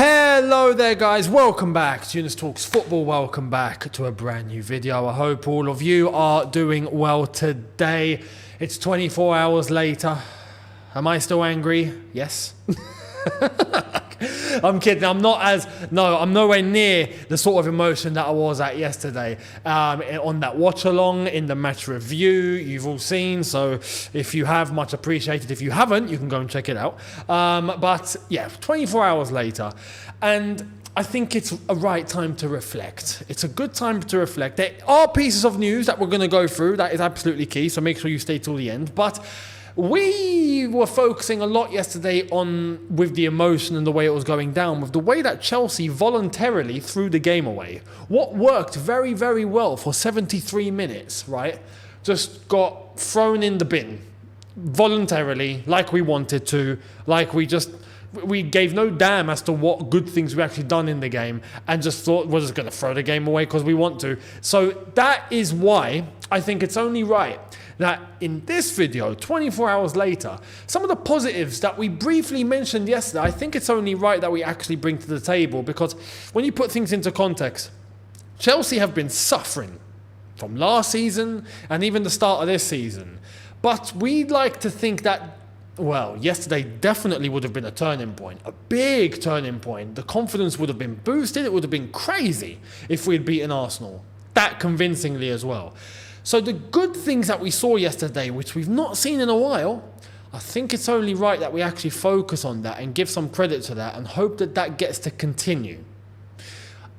Hello there guys, welcome back to Younes Talks Football, welcome back to a brand new video. I hope all of you are doing well today. It's 24 hours later. Am I still angry? Yes. I'm kidding. I'm nowhere near the sort of emotion that I was at yesterday on that watch along, in the match review. You've all seen, so if you have, much appreciated. If you haven't, you can go and check it out. But yeah, 24 hours later, and I think it's a right time to reflect. It's a good time to reflect. There are pieces of news that we're going to go through. That is absolutely key, so make sure you stay till the end. But we were focusing a lot yesterday with the emotion and the way it was going down, with the way that Chelsea voluntarily threw the game away. What worked very, very well for 73 minutes, right, just got thrown in the bin voluntarily, like we wanted to, like we gave no damn as to what good things we actually done in the game, and just thought we're just going to throw the game away because we want to. So that is why I think it's only right that in this video, 24 hours later, some of the positives that we briefly mentioned yesterday, I think it's only right that we actually bring to the table, because when you put things into context, Chelsea have been suffering from last season and even the start of this season. But we'd like to think that, well, yesterday definitely would have been a turning point, a big turning point. The confidence would have been boosted. It would have been crazy if we'd beaten Arsenal that convincingly as well. So the good things that we saw yesterday, which we've not seen in a while, I think it's only right that we actually focus on that and give some credit to that and hope that that gets to continue.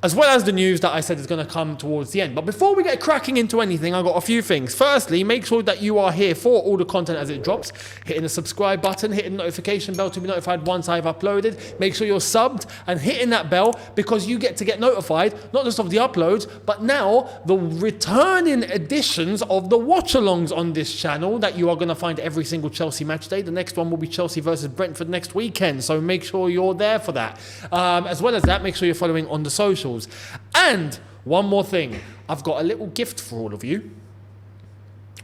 As well as the news that I said is going to come towards the end. But before we get cracking into anything, I've got a few things. Firstly, make sure that you are here for all the content as it drops. Hitting the subscribe button, hitting the notification bell to be notified once I've uploaded. Make sure you're subbed and hitting that bell, because you get to get notified, not just of the uploads, but now the returning editions of the watch-alongs on this channel that you are going to find every single Chelsea match day. The next one will be Chelsea versus Brentford next weekend, so make sure you're there for that. As well as that, make sure you're following on the socials. And one more thing, I've got a little gift for all of you.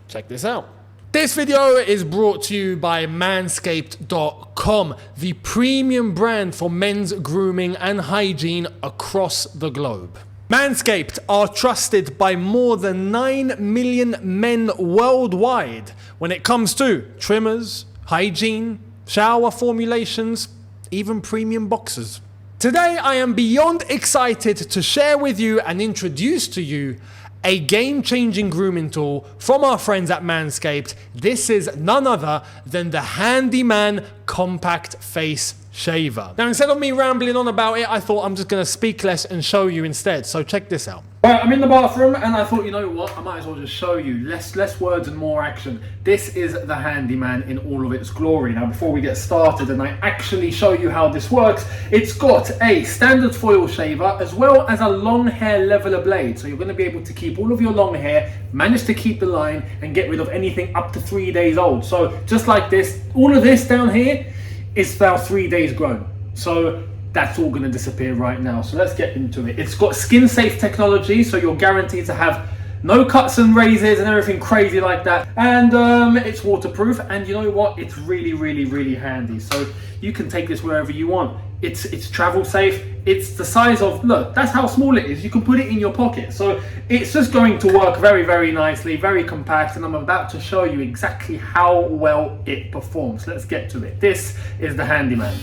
Check this out. This video is brought to you by Manscaped.com, the premium brand for men's grooming and hygiene across the globe. Manscaped are trusted by more than 9 million men worldwide when it comes to trimmers, hygiene, shower formulations, even premium boxers. Today, I am beyond excited to share with you and introduce to you a game-changing grooming tool from our friends at Manscaped. This is none other than the Handyman Compact Face Shaver. Now, instead of me rambling on about it, I thought I'm just going to speak less and show you instead. So check this out. Right, I'm in the bathroom and I thought, you know what, I might as well just show you. Less words and more action. This is the Handyman in all of its glory. Now, before we get started and I actually show you how this works, it's got a standard foil shaver as well as a long hair leveler blade. So you're going to be able to keep all of your long hair, manage to keep the line and get rid of anything up to 3 days old. So just like this, all of this down here is now 3 days grown. So that's all going to disappear right now. So let's get into it. It's got skin safe technology, so you're guaranteed to have no cuts and razors and everything crazy like that. And it's waterproof, and you know what? It's really, really, really handy. So you can take this wherever you want. It's travel safe. It's the size of, look, that's how small it is. You can put it in your pocket. So it's just going to work very, very nicely, very compact. And I'm about to show you exactly how well it performs. Let's get to it. This is the Handyman.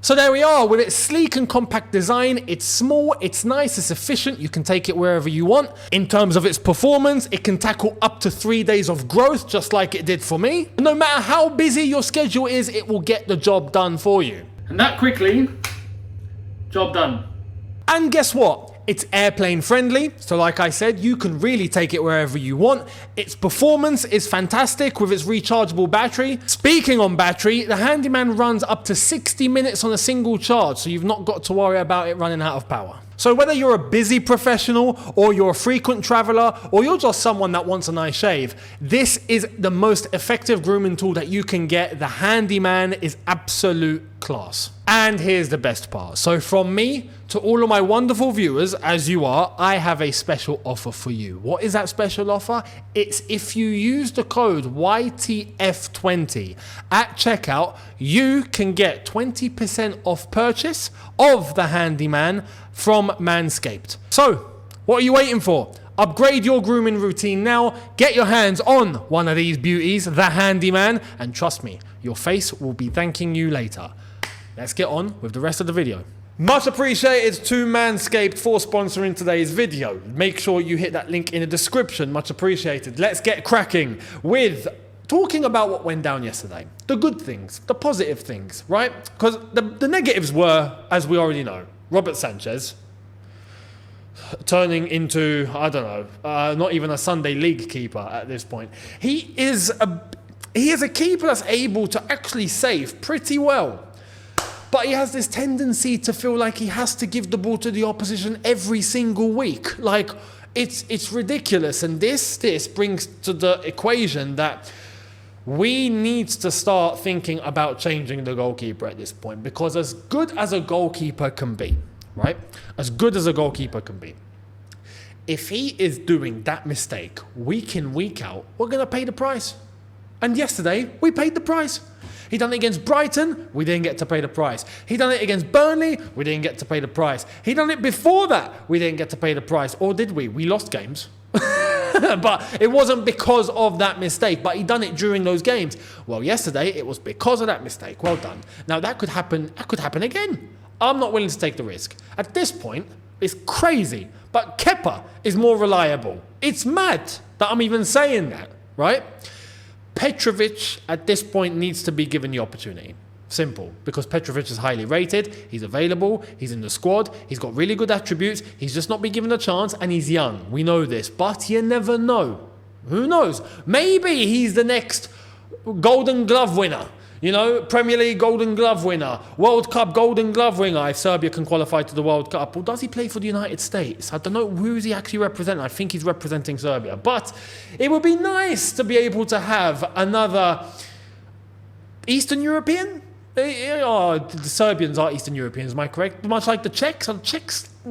So there we are, with its sleek and compact design. It's small, it's nice, it's efficient, you can take it wherever you want. In terms of its performance, it can tackle up to 3 days of growth, just like it did for me. No matter how busy your schedule is, it will get the job done for you. And that quickly, job done. And guess what? It's airplane friendly, so like I said, you can really take it wherever you want. Its performance is fantastic with its rechargeable battery. Speaking on battery, the Handyman runs up to 60 minutes on a single charge, so you've not got to worry about it running out of power. So whether you're a busy professional or you're a frequent traveler or you're just someone that wants a nice shave, this is the most effective grooming tool that you can get. The Handyman is absolute class. And here's the best part. So from me to all of my wonderful viewers, as you are, I have a special offer for you. What is that special offer? It's if you use the code YTF20 at checkout, you can get 20% off purchase of the Handyman from Manscaped. So, what are you waiting for? Upgrade your grooming routine now. Get your hands on one of these beauties, the Handyman, and trust me, your face will be thanking you later. Let's get on with the rest of the video. Much appreciated to Manscaped for sponsoring today's video. Make sure you hit that link in the description. Much appreciated. Let's get cracking with talking about what went down yesterday. The good things, the positive things, right? Because the negatives were, as we already know, Robert Sanchez turning into, I don't know, not even a Sunday league keeper at this point. He is a keeper that's able to actually save pretty well. But he has this tendency to feel like he has to give the ball to the opposition every single week. Like, it's ridiculous. And this brings to the equation that we need to start thinking about changing the goalkeeper at this point. Because as good as a goalkeeper can be, right? As good as a goalkeeper can be, if he is doing that mistake week in, week out, we're going to pay the price. And yesterday, we paid the price. He done it against Brighton, we didn't get to pay the price. He done it against Burnley, we didn't get to pay the price. He done it before that, we didn't get to pay the price. Or did we? We lost games. But it wasn't because of that mistake, but he done it during those games. Well, yesterday, it was because of that mistake. Well done. Now, that could happen again. I'm not willing to take the risk. At this point, it's crazy, but Kepa is more reliable. It's mad that I'm even saying that, right? Petrovic at this point needs to be given the opportunity. Simple. Because Petrovic is highly rated, he's available, he's in the squad, he's got really good attributes, he's just not been given a chance, and he's young. We know this, but you never know. Who knows? Maybe he's the next Golden Glove winner. You know, Premier League Golden Glove winner, World Cup Golden Glove winner if Serbia can qualify to the World Cup. Or does he play for the United States? I don't know who's he actually representing. I think he's representing Serbia. But it would be nice to be able to have another Eastern European. The Serbians are Eastern Europeans, am I correct? Much like the Czechs.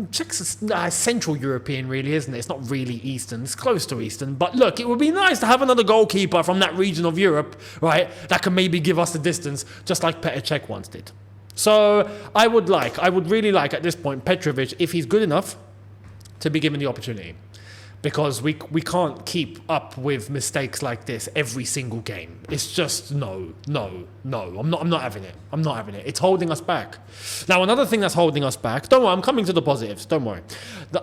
Czechs is Central European, really, isn't it? It's not really Eastern. It's close to Eastern. But look, it would be nice to have another goalkeeper from that region of Europe, right, that can maybe give us the distance, just like Petr Cech once did. So I would really like, at this point, Petrovic, if he's good enough, to be given the opportunity. Because we can't keep up with mistakes like this every single game. It's just no. I'm not having it. I'm not having it. It's holding us back. Now, another thing that's holding us back, don't worry, I'm coming to the positives, don't worry.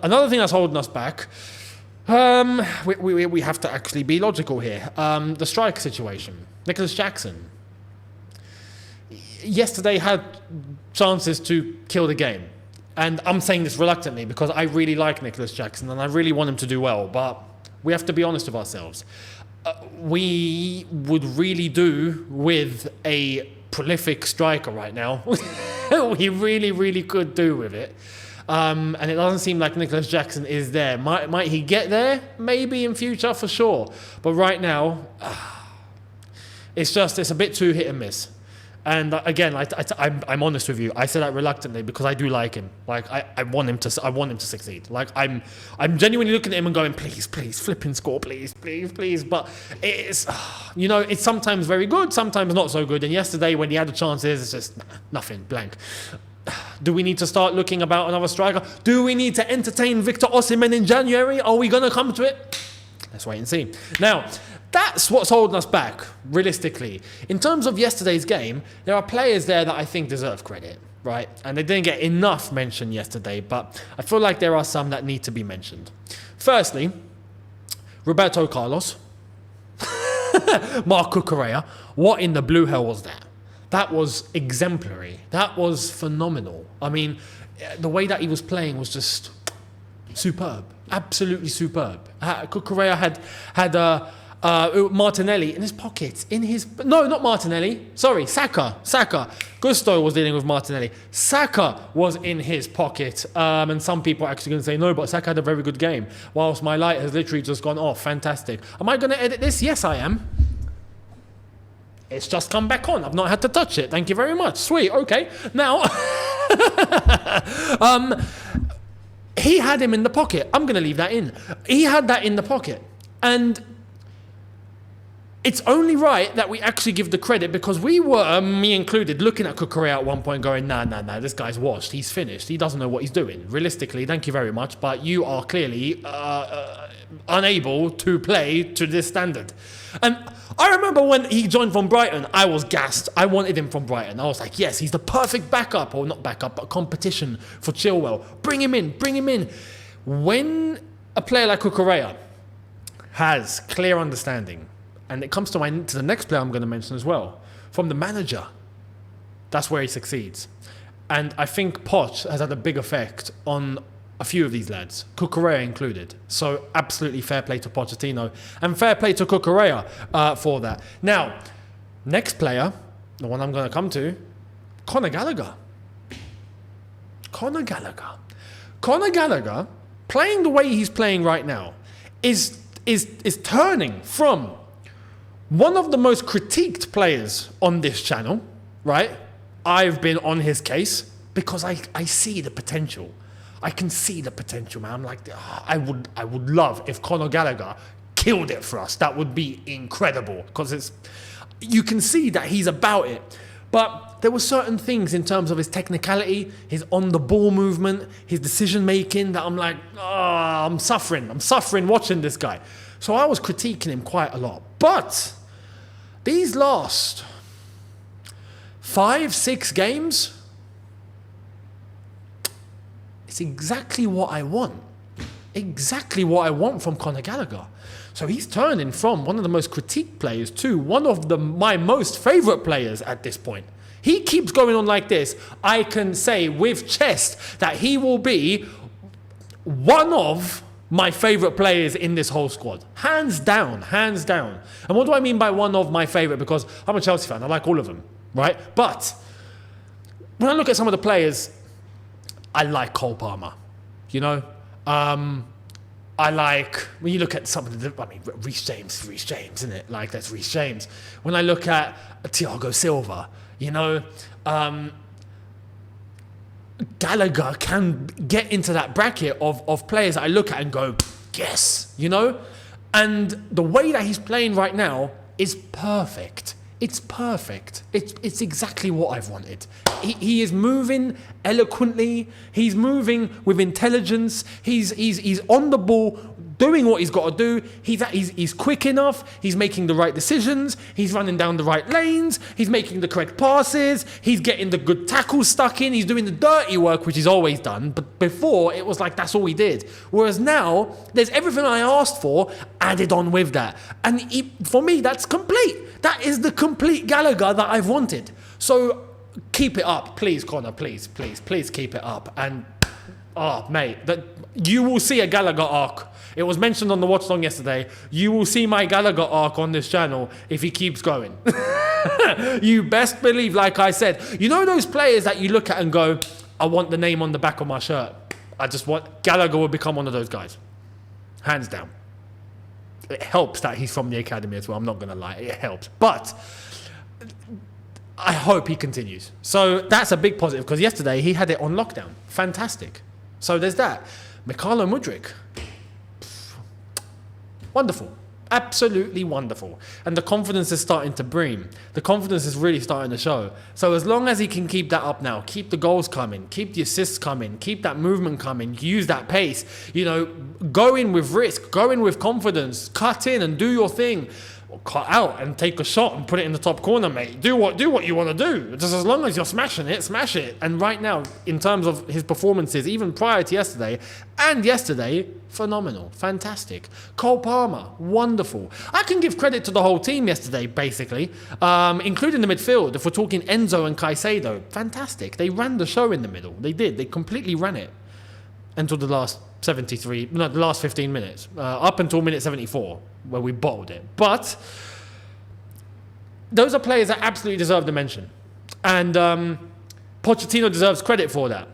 Another thing that's holding us back, we have to actually be logical here. The strike situation. Nicholas Jackson. Yesterday had chances to kill the game. And I'm saying this reluctantly because I really like Nicholas Jackson and I really want him to do well. But we have to be honest with ourselves. We would really do with a prolific striker right now. We really could do with it. And it doesn't seem like Nicholas Jackson is there. Might he get there? Maybe in future, for sure. But right now, it's a bit too hit and miss. And again, I'm honest with you. I say that reluctantly because I do like him. Like I want him to succeed. Like I'm genuinely looking at him and going, please, flipping score, please. But it's, it's sometimes very good, sometimes not so good. And yesterday, when he had the chances, it's just nothing, blank. Do we need to start looking about another striker? Do we need to entertain Victor Osimhen in January? Are we gonna come to it? Let's wait and see. Now, that's what's holding us back, realistically. In terms of yesterday's game, there are players there that I think deserve credit, right? And they didn't get enough mention yesterday, but I feel like there are some that need to be mentioned. Firstly, Roberto Carlos, Marc Cucurella. What in the blue hell was that? That was exemplary. That was phenomenal. I mean, the way that he was playing was just superb. Absolutely superb. Cucurella had Martinelli in his pocket, no, not Martinelli, sorry, Saka. Gusto was dealing with Martinelli. Saka was in his pocket, and some people are actually going to say, no, but Saka had a very good game, whilst my light has literally just gone off. Fantastic. Am I going to edit this? Yes, I am. It's just come back on. I've not had to touch it. Thank you very much. Sweet. Okay. Now, he had him in the pocket. I'm going to leave that in. He had that in the pocket. And it's only right that we actually give the credit, because we were, me included, looking at Cucurella at one point going, nah, this guy's washed. He's finished. He doesn't know what he's doing. Realistically, thank you very much, but you are clearly unable to play to this standard. And I remember when he joined from Brighton, I was gassed. I wanted him from Brighton. I was like, yes, he's the perfect backup, or not backup, but competition for Chilwell. Bring him in. When a player like Cucurella has clear understanding, and it comes to the next player I'm going to mention as well, from the manager, that's where he succeeds. And I think Poch has had a big effect on a few of these lads, Cucurella included. So absolutely fair play to Pochettino, and fair play to Cucurella for that. Now, next player, the one I'm going to come to, Conor Gallagher. Conor Gallagher, playing the way he's playing right now, is turning from one of the most critiqued players on this channel, right? I've been on his case because I see the potential. I can see the potential, man. I'm like, I would love if Conor Gallagher killed it for us. That would be incredible, because you can see that he's about it. But there were certain things in terms of his technicality, his on-the-ball movement, his decision-making, that I'm like, I'm suffering watching this guy. So I was critiquing him quite a lot. But these last 5-6 games, it's exactly what I want. Exactly what I want from Conor Gallagher. So he's turning from one of the most critiqued players to one of my most favourite players at this point. He keeps going on like this, I can say with chest that he will be one of my favourite players in this whole squad. Hands down. And what do I mean by one of my favourite? Because I'm a Chelsea fan, I like all of them, right? But when I look at some of the players, I like Cole Palmer, you know? I like, when you look at some of the, Reece James, isn't it? Like, that's Reece James. When I look at Thiago Silva, you know, Gallagher can get into that bracket of players that I look at and go, yes, you know? And the way that he's playing right now is perfect. It's perfect. It's exactly what I've wanted. He is moving eloquently. He's moving with intelligence. He's on the ball, doing what he's got to do. He's quick enough. He's making the right decisions. He's running down the right lanes. He's making the correct passes. He's getting the good tackles stuck in. He's doing the dirty work, which he's always done. But before, it was like that's all he did. Whereas now, there's everything I asked for added on with that. And for me, that's complete. That is the complete Gallagher that I've wanted. So keep it up, please, Conor. Please keep it up. And, mate, you will see a Gallagher arc. It was mentioned on the watch long yesterday. You will see my Gallagher arc on this channel if he keeps going. You best believe, like I said, you know those players that you look at and go, I want the name on the back of my shirt. Gallagher will become one of those guys. Hands down. It helps that he's from the academy as well. I'm not going to lie. It helps. But I hope he continues. So that's a big positive, because yesterday he had it on lockdown. Fantastic. So there's that. Mykhailo Mudryk. Wonderful. Absolutely wonderful. And the confidence is starting to bream. The confidence is really starting to show. So as long as he can keep that up now, keep the goals coming, keep the assists coming, keep that movement coming, use that pace, you know, go in with risk, go in with confidence, cut in and do your thing. Or cut out and take a shot and put it in the top corner, mate. Do what you want to do. Just as long as you're smashing it, smash it. And right now, in terms of his performances, even prior to yesterday, phenomenal, fantastic. Cole Palmer, wonderful. I can give credit to the whole team yesterday, basically, including the midfield. If we're talking Enzo and Caicedo, fantastic. They ran the show in the middle. They did. They completely ran it until the last 73, no, the last 15 minutes, up until minute 74, where we bottled it. But those are players that absolutely deserve the mention. And Pochettino deserves credit for that.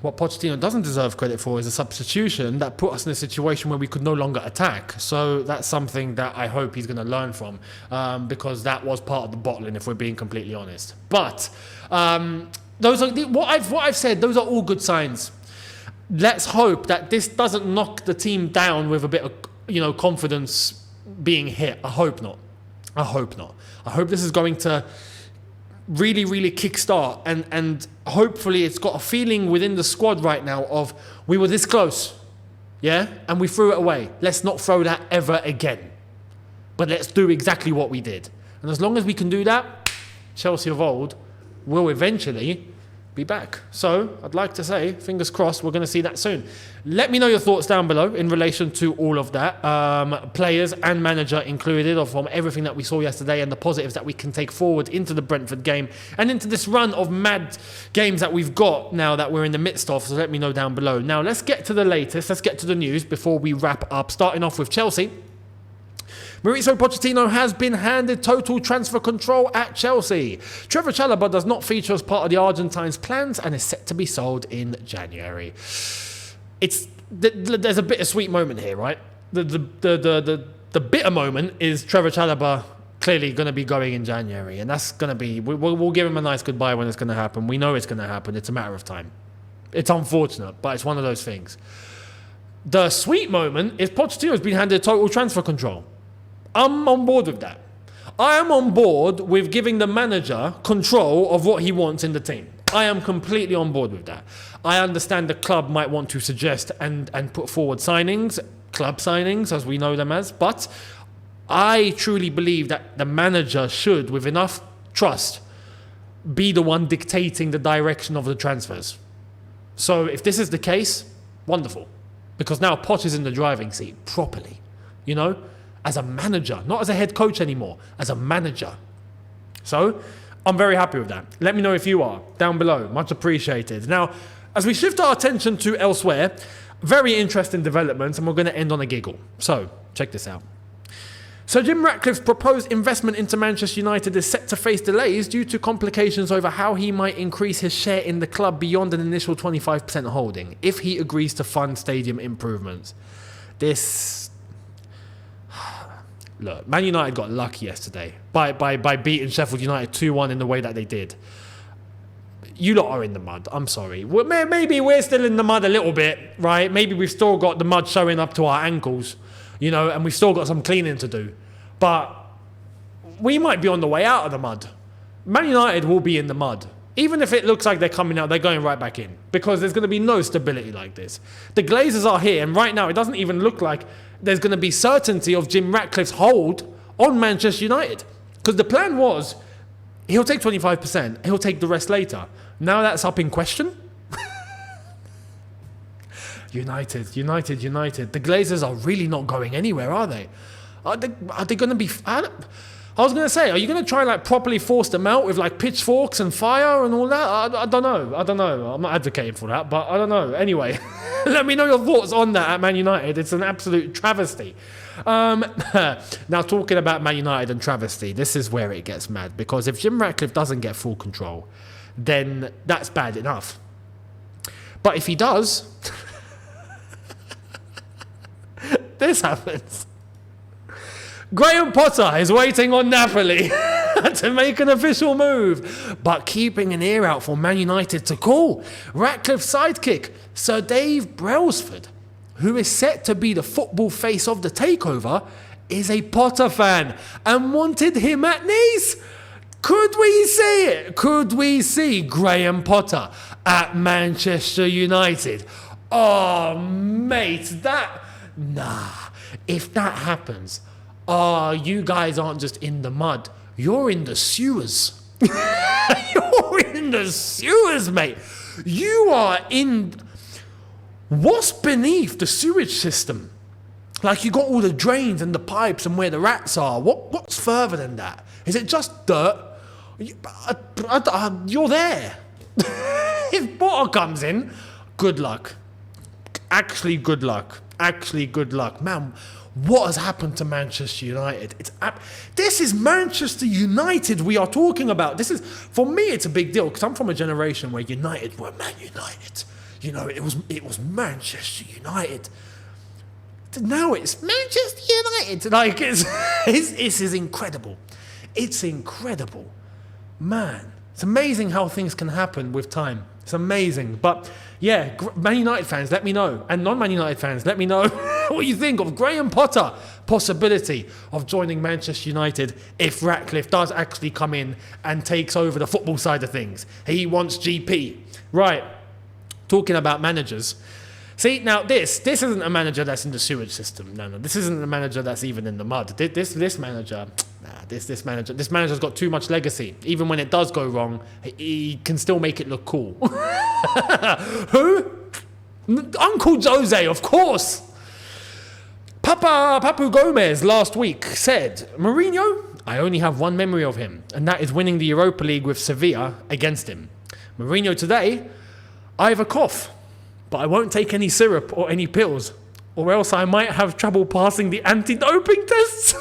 What Pochettino doesn't deserve credit for is a substitution that put us in a situation where we could no longer attack. So that's something that I hope he's going to learn from, because that was part of the bottling, if we're being completely honest. But those are what I've said. Those are all good signs. Let's hope that this doesn't knock the team down with a bit of, confidence being hit. I hope not. I hope this is going to really, really kickstart, and hopefully it's got a feeling within the squad right now of we were this close, yeah, and we threw it away. Let's not throw that ever again. But let's do exactly what we did. And as long as we can do that, Chelsea of old will eventually be back. So I'd like to say, fingers crossed, we're going to see that soon. Let me know your thoughts down below in relation to all of that, players and manager included, or from everything that we saw yesterday and the positives that we can take forward into the Brentford game and into this run of mad games that we've got now that we're in the midst of. So let me know down below. Now let's get to the latest. Let's get to the news before we wrap up. Starting off with Chelsea. Maurizio Pochettino has been handed total transfer control at Chelsea. Trevor Chalobah does not feature as part of the Argentine's plans and is set to be sold in January. There's a bittersweet moment here, right? The bitter moment is Trevor Chalobah clearly going to be going in January, and that's going to be, we'll give him a nice goodbye when it's going to happen. We know it's going to happen. It's a matter of time. It's unfortunate, but it's one of those things. The sweet moment is Pochettino's been handed total transfer control. I'm on board with that. I am on board with giving the manager control of what he wants in the team. I am completely on board with that. I understand the club might want to suggest and put forward signings, club signings as we know them as, but I truly believe that the manager should, with enough trust, be the one dictating the direction of the transfers. So if this is the case, wonderful. Because now Poch is in the driving seat properly, as a manager, not as a head coach anymore, as a manager. So I'm very happy with that. Let me know if you are down below. Much appreciated. Now, as we shift our attention to elsewhere, very interesting developments, and we're going to end on a giggle. So check this out. Sir Jim Ratcliffe's proposed investment into Manchester United is set to face delays due to complications over how he might increase his share in the club beyond an initial 25% holding if he agrees to fund stadium improvements. Look, Man United got lucky yesterday by beating Sheffield United 2-1 in the way that they did. You lot are in the mud. I'm sorry. Maybe we're still in the mud a little bit, right? Maybe we've still got the mud showing up to our ankles, and we've still got some cleaning to do. But we might be on the way out of the mud. Man United will be in the mud. Even if it looks like they're coming out, they're going right back in. Because there's going to be no stability like this. The Glazers are here, and right now it doesn't even look like there's going to be certainty of Jim Ratcliffe's hold on Manchester United. Because the plan was, he'll take 25%, he'll take the rest later. Now that's up in question. United. The Glazers are really not going anywhere, are they? Are they going to be... I was going to say, are you going to try and properly force them out with pitchforks and fire and all that? I don't know. I'm not advocating for that, but I don't know. Anyway, let me know your thoughts on that at Man United. It's an absolute travesty. Now, talking about Man United and travesty, this is where it gets mad. Because if Jim Ratcliffe doesn't get full control, then that's bad enough. But if he does, this happens. Graham Potter is waiting on Napoli to make an official move, but keeping an ear out for Man United to call. Ratcliffe's sidekick, Sir Dave Brailsford, who is set to be the football face of the takeover, is a Potter fan and wanted him at Nice. Could we see it? Could we see Graham Potter at Manchester United? Oh, mate, if that happens... you guys aren't just in the mud. You're in the sewers. You're in the sewers, mate. You are in... What's beneath the sewage system? You got all the drains and the pipes and where the rats are. What's further than that? Is it just dirt? You're there. If Potter comes in, good luck. actually good luck. Actually good luck. Man, what has happened to Manchester United? This is Manchester United we are talking about. This is, for me, it's a big deal because I'm from a generation where United were Man United. You know, it was Manchester United. Now it's Manchester United. Like, this is incredible. It's incredible. Man, it's amazing how things can happen with time. It's amazing. But yeah, Man United fans, let me know. And non-Man United fans, let me know what you think of Graham Potter possibility of joining Manchester United if Ratcliffe does actually come in and takes over the football side of things. He wants GP. Right. Talking about managers. See, now this isn't a manager that's in the sewage system. No, this isn't a manager that's even in the mud. This manager's got too much legacy. Even when it does go wrong, he can still make it look cool. Who? Uncle Jose, of course. Papu Gomez last week said, Mourinho, I only have one memory of him, and that is winning the Europa League with Sevilla against him. Mourinho today, I have a cough, but I won't take any syrup or any pills, or else I might have trouble passing the anti-doping tests.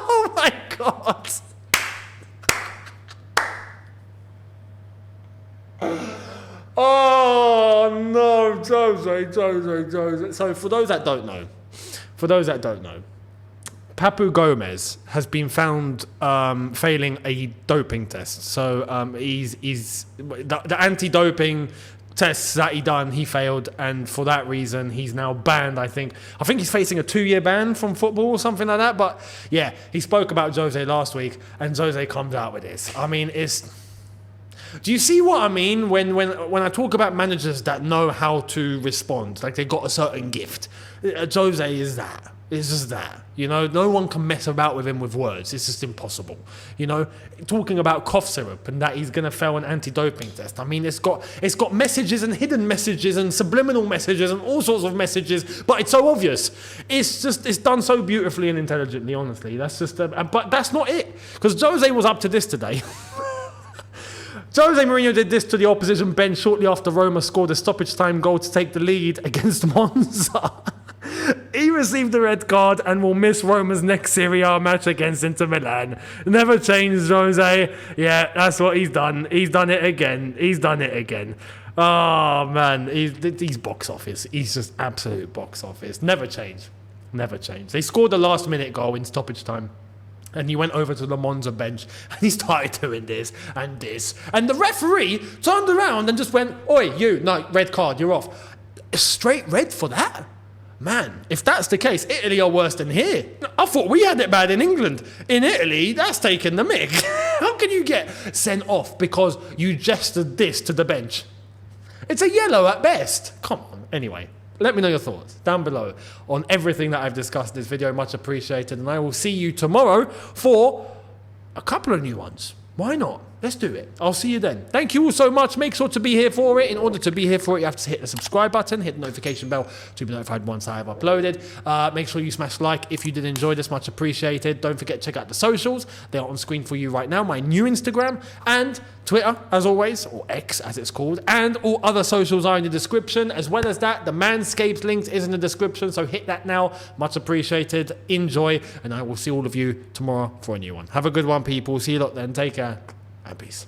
Oh my God. Oh no, Jose. So for those that don't know, Papu Gomez has been found failing a doping test. So he's the anti-doping tests that he failed, and for that reason he's now banned. I think he's facing a 2-year ban from football or something like that. But yeah, he spoke about Jose last week, and Jose comes out with this. I mean, do you see what I mean when I talk about managers that know how to respond, like they got a certain gift? Jose is that. It's just that, you know, no one can mess about with him with words. It's just impossible. You know, talking about cough syrup and that he's going to fail an anti-doping test. I mean, it's got messages and hidden messages and subliminal messages and all sorts of messages, but it's so obvious. It's done so beautifully and intelligently, honestly. That's just, but that's not it. Because Jose was up to this today. Jose Mourinho did this to the opposition bench shortly after Roma scored a stoppage time goal to take the lead against Monza. He received a red card and will miss Roma's next Serie A match against Inter Milan. Never changed, Jose. Yeah, that's what he's done. He's done it again. Oh, man. He's box office. He's just absolute box office. Never change. They scored the last-minute goal in stoppage time. And he went over to the Monza bench and he started doing this and this. And the referee turned around and just went, oi, no, red card, you're off. A straight red for that? Man, if that's the case, Italy are worse than here. I thought we had it bad in England. In Italy, that's taking the mick. How can you get sent off because you gestured this to the bench? It's a yellow at best. Come on. Anyway, let me know your thoughts down below on everything that I've discussed in this video. Much appreciated. And I will see you tomorrow for a couple of new ones. Why not? Let's do it. I'll see you then. Thank you all so much. Make sure to be here for it. In order to be here for it, you have to hit the subscribe button, hit the notification bell to be notified once I have uploaded. Make sure you smash like if you did enjoy this. Much appreciated. Don't forget to check out the socials. They are on screen for you right now. My new Instagram and Twitter, as always, or X as it's called, and all other socials are in the description. As well as that, the Manscaped links is in the description, so hit that now. Much appreciated. Enjoy, and I will see all of you tomorrow for a new one. Have a good one, people. See you lot then. Take care. And peace.